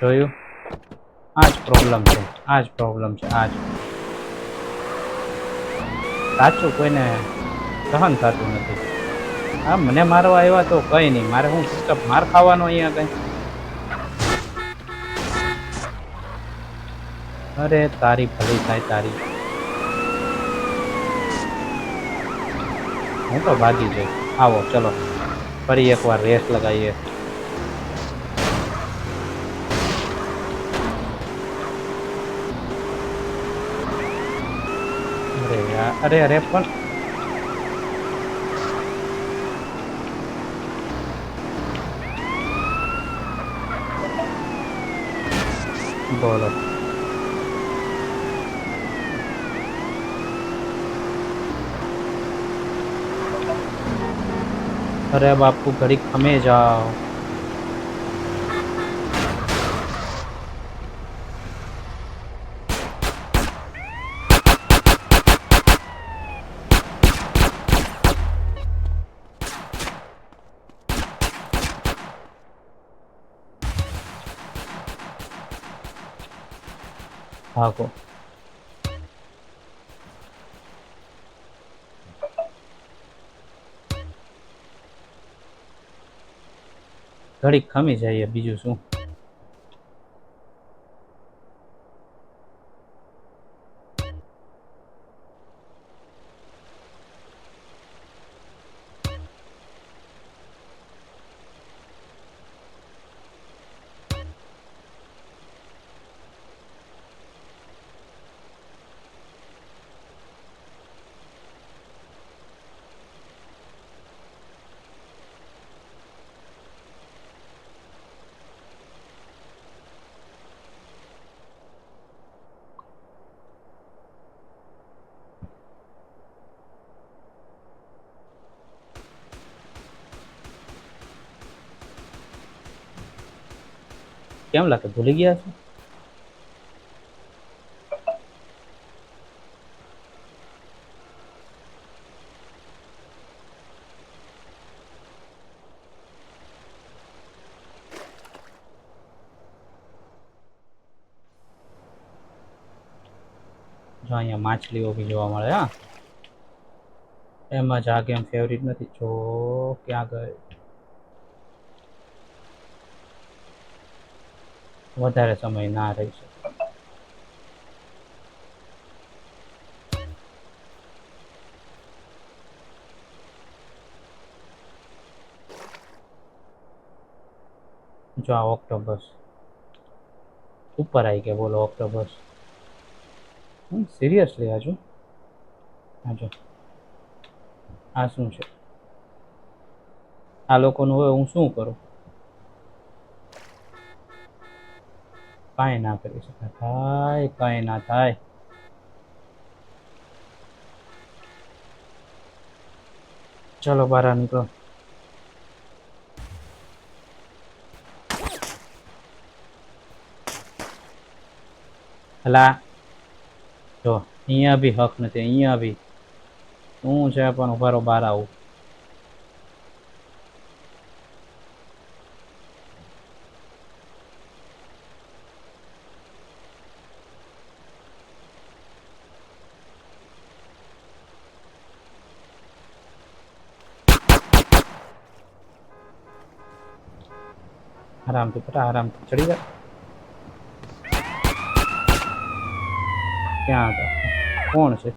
જોયું, આ જ પ્રોબ્લેમ છે, આ જ પ્રોબ્લેમ છે, આ જ સાચું કોઈને સહન થતું નથી. હા, મને મારવા આવ્યા તો કઈ નહીં, મારે હું ચૂપચાપ માર ખાવાનો અહીંયા કઈ. અરે તારી ભલી થાય તારી, હું તો ભાગી જઈશ. આવો ચલો ફરી એકવાર રેસ લગાવીએ. અરે યાર, અરે અરે પણ બોલો. અરે બાપુ ઘડી ખમે જાઓ. ભાગો. ઘડીક ખમી જઈએ, બીજું શું. કેમ લાગે ભૂલી ગયા છો? જો અહીંયા માછલીઓ બી જોવા મળે. હા, એમાં જ આ ગેમ ફેવરિટ નથી. જો ક્યાં ગઈ, વધારે સમય ના રહી શકે. જો આ ઓક્ટોબસ ઉપર આવી ગયા. બોલો ઓક્ટોબસ, સિરિયસલી આજુ આજો આ શું છે? આ લોકોનું હવે હું શું કરું? કાંઈ ના કરી શકાય ભાઈ, કાંઈ ના થાય. ચલો બહાર નીકળો. હલા જો અહીંયા બી હક નથી, અહીંયા બી શું છે પણ ઉભારો બહાર આવું. આરામથી પટા, આરામથી ચડી જાય. ક્યાં હતા? કોણ છે?